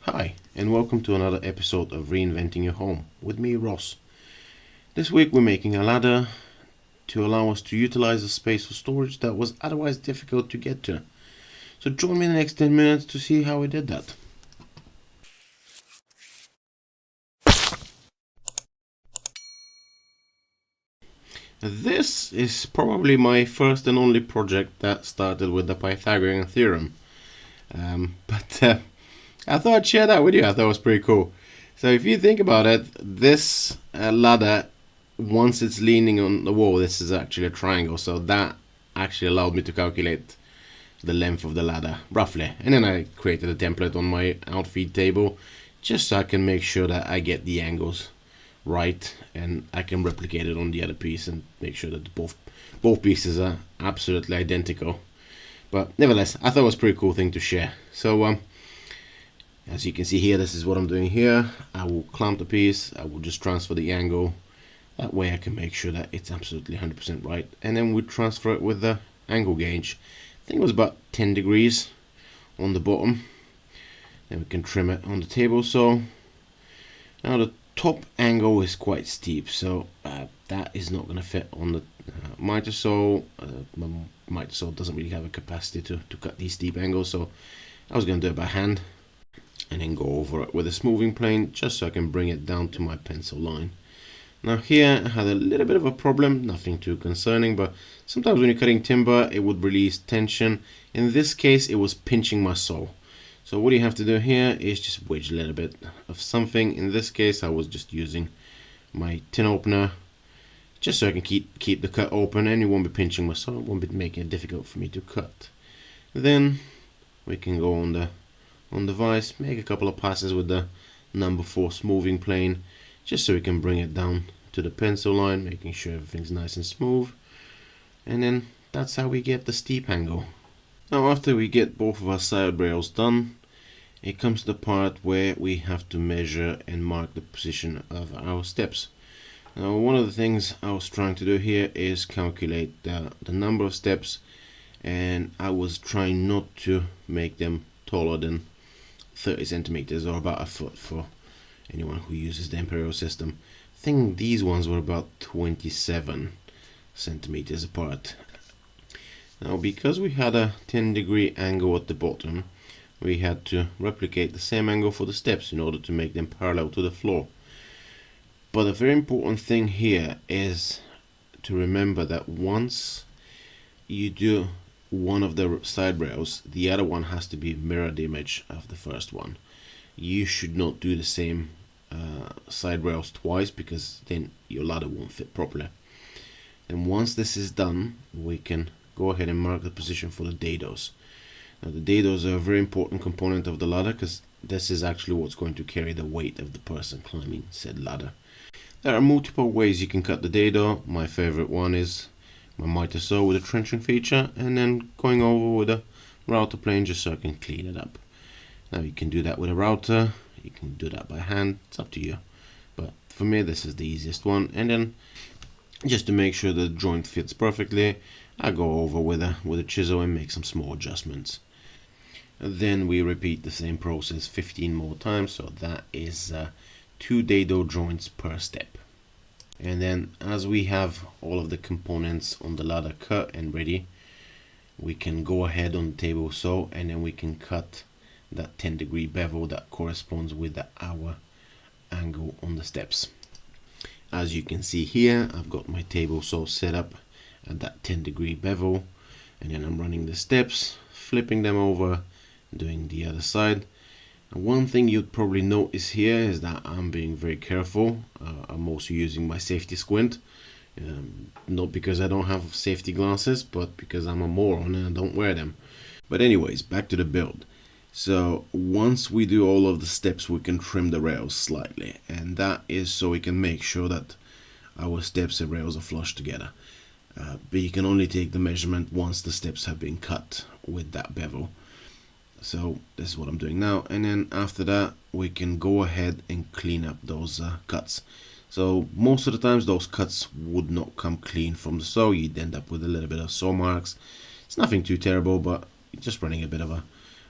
Hi, and welcome to another episode of Reinventing Your Home with me, Ross. This week we're making a ladder to allow us to utilize a space for storage that was otherwise difficult to get to. So join me in the next 10 minutes to see how we did that. This is probably my first and only project that started with the Pythagorean theorem. But I thought I'd share that with you. I thought it was pretty cool. So if you think about it, this ladder, once it's leaning on the wall, this is actually a triangle. So that actually allowed me to calculate the length of the ladder, roughly. And then I created a template on my outfeed table, just so I can make sure that I get the angles right, and I can replicate it on the other piece and make sure that both pieces are absolutely identical. But nevertheless, I thought it was a pretty cool thing to share. So as you can see here, this is what I'm doing here. I will clamp the piece, I will just transfer the angle. That way I can make sure that it's absolutely 100% right. And then we transfer it with the angle gauge. I think it was about 10 degrees on the bottom. Then we can trim it on the table saw. Now the top angle is quite steep, so that is not going to fit on the miter saw. My miter saw doesn't really have a capacity to cut these steep angles, so I was going to do it by hand and then go over it with a smoothing plane just so I can bring it down to my pencil line. Now here I had a little bit of a problem, nothing too concerning, but sometimes when you're cutting timber it would release tension. In this case it was pinching my saw. So what you have to do here is just wedge a little bit of something. In this case I was just using my tin opener just so I can keep the cut open and it won't be pinching my saw, it won't be making it difficult for me to cut. Then we can go on the vise, make a couple of passes with the number 4 smoothing plane just so we can bring it down to the pencil line, making sure everything's nice and smooth. And then that's how we get the steep angle. Now after we get both of our side rails done, it comes to the part where we have to measure and mark the position of our steps. Now one of the things I was trying to do here is calculate the number of steps, and I was trying not to make them taller than 30 centimeters or about a foot for anyone who uses the imperial system. I think these ones were about 27 centimeters apart. Now because we had a 10-degree angle at the bottom, we had to replicate the same angle for the steps in order to make them parallel to the floor. But a very important thing here is to remember that once you do one of the side rails, the other one has to be mirrored image of the first one. You should not do the same side rails twice, because then your ladder won't fit properly. And once this is done, we can go ahead and mark the position for the dados. Now the dados are a very important component of the ladder, because this is actually what's going to carry the weight of the person climbing said ladder. There are multiple ways you can cut the dado. My favorite one is my miter saw with a trenching feature, and then going over with a router plane just so I can clean it up. Now you can do that with a router, you can do that by hand, it's up to you. But for me this is the easiest one. And then just to make sure the joint fits perfectly, I go over with a chisel and make some small adjustments. And then we repeat the same process 15 more times, so that is 2 dado joints per step. And then as we have all of the components on the ladder cut and ready, we can go ahead on the table saw and then we can cut that 10-degree bevel that corresponds with the hour angle on the steps. As you can see here, I've got my table saw set up at that 10-degree bevel, and then I'm running the steps, flipping them over, doing the other side. And one thing you'd probably notice here is that I'm being very careful. I'm also using my safety squint, not because I don't have safety glasses, but because I'm a moron and I don't wear them. But anyways, back to the build. So once we do all of the steps, we can trim the rails slightly, and that is so we can make sure that our steps and rails are flush together. But you can only take the measurement once the steps have been cut with that bevel. So this is what I'm doing now, and then after that we can go ahead and clean up those cuts. So most of the times those cuts would not come clean from the saw, you'd end up with a little bit of saw marks. It's nothing too terrible, but just running a bit of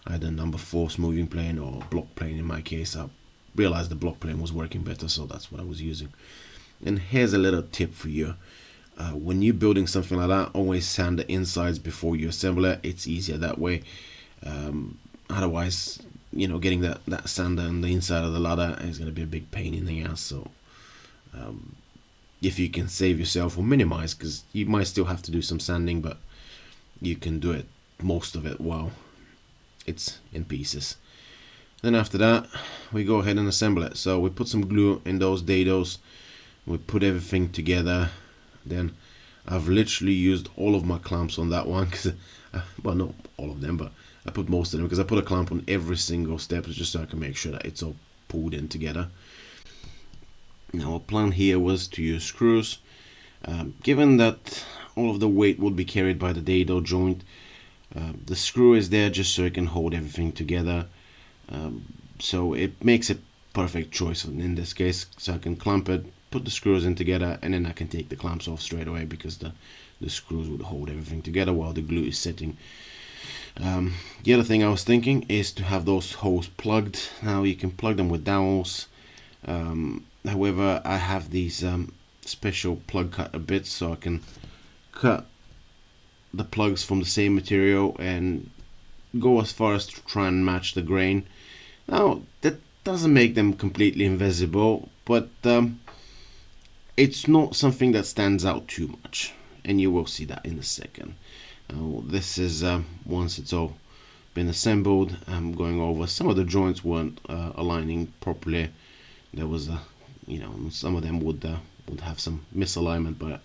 either number 4 smoothing plane or block plane. In my case, I realized the block plane was working better, so that's what I was using. And here's a little tip for you. When you're building something like that, always sand the insides before you assemble it. It's easier that way. Otherwise, getting that sander on the inside of the ladder is going to be a big pain in the ass. So if you can save yourself or minimize, because you might still have to do some sanding, but you can do it, most of it, while it's in pieces. Then after that, we go ahead and assemble it. So we put some glue in those dados, we put everything together. Then I've literally used all of my clamps on that one, because well, not all of them, but I put most of them, because I put a clamp on every single step just so I can make sure that it's all pulled in together. Now our plan here was to use screws. Given that all of the weight would be carried by the dado joint, the screw is there just so it can hold everything together. So it makes a perfect choice in this case, so I can clamp it, put the screws in together, and then I can take the clamps off straight away, because the screws would hold everything together while the glue is sitting. The other thing I was thinking is to have those holes plugged. Now you can plug them with dowels. However, I have these special plug cutter bits, so I can cut the plugs from the same material and go as far as to try and match the grain. Now that doesn't make them completely invisible, but it's not something that stands out too much, and you will see that in a second. This is once it's all been assembled. I'm going over some of the joints weren't aligning properly. There was some of them would have some misalignment by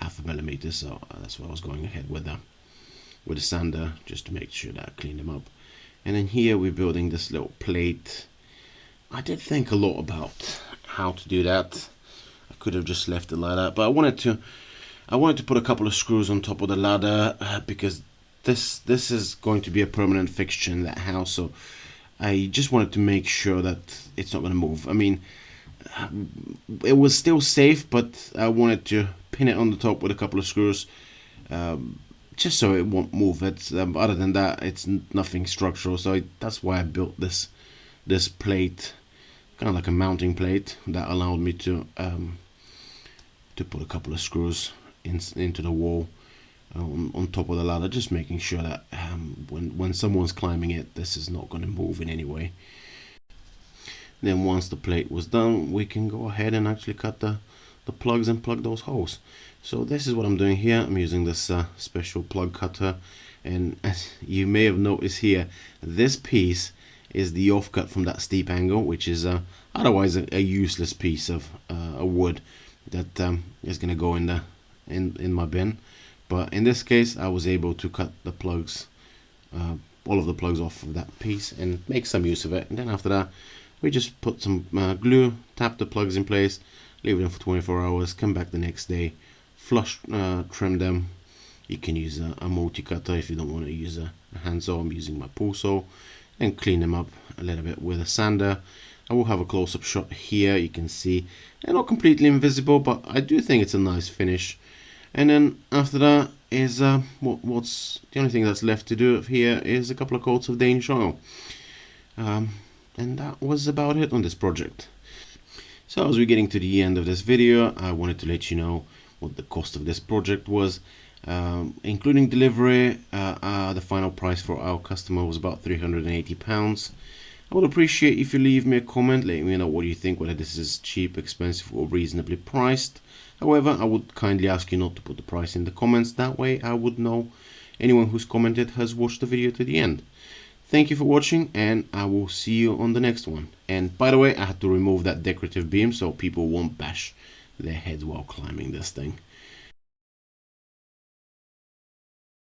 0.5 millimeter, so that's why I was going ahead with the sander, just to make sure that I clean them up. And then here we're building this little plate. I did think a lot about how to do that. I could have just left it like that, but I wanted to put a couple of screws on top of the ladder, because this is going to be a permanent fixture in that house. So I just wanted to make sure that it's not going to move. I mean, it was still safe, but I wanted to pin it on the top with a couple of screws, just so it won't move. Other than that, it's nothing structural. So that's why I built this plate, kind of like a mounting plate, that allowed me to put a couple of screws into the wall on top of the ladder, just making sure that when someone's climbing it, this is not going to move in any way. Then once the plate was done, we can go ahead and actually cut the plugs and plug those holes. So this is what I'm doing here. I'm using this special plug cutter, and as you may have noticed here, this piece is the offcut from that steep angle, which is otherwise a useless piece of a wood that is going to go in my bin. But in this case, I was able to cut the plugs, all of the plugs off of that piece, and make some use of it. And then after that, we just put some glue, tap the plugs in place, leave them for 24 hours, come back the next day, flush, trim them. You can use a multi-cutter if you don't want to use a hand saw. I'm using my pool saw, and clean them up a little bit with a sander. I will have a close-up shot here. You can see they're not completely invisible, but I do think it's a nice finish. And then after that is what's the only thing that's left to do here is a couple of coats of Danish oil. And that was about it on this project. So as we're getting to the end of this video, I wanted to let you know what the cost of this project was. Including delivery, the final price for our customer was about £380. I would appreciate if you leave me a comment, let me know what you think, whether this is cheap, expensive, or reasonably priced. However, I would kindly ask you not to put the price in the comments. That way I would know anyone who's commented has watched the video to the end. Thank you for watching, and I will see you on the next one. And by the way, I had to remove that decorative beam so people won't bash their heads while climbing this thing.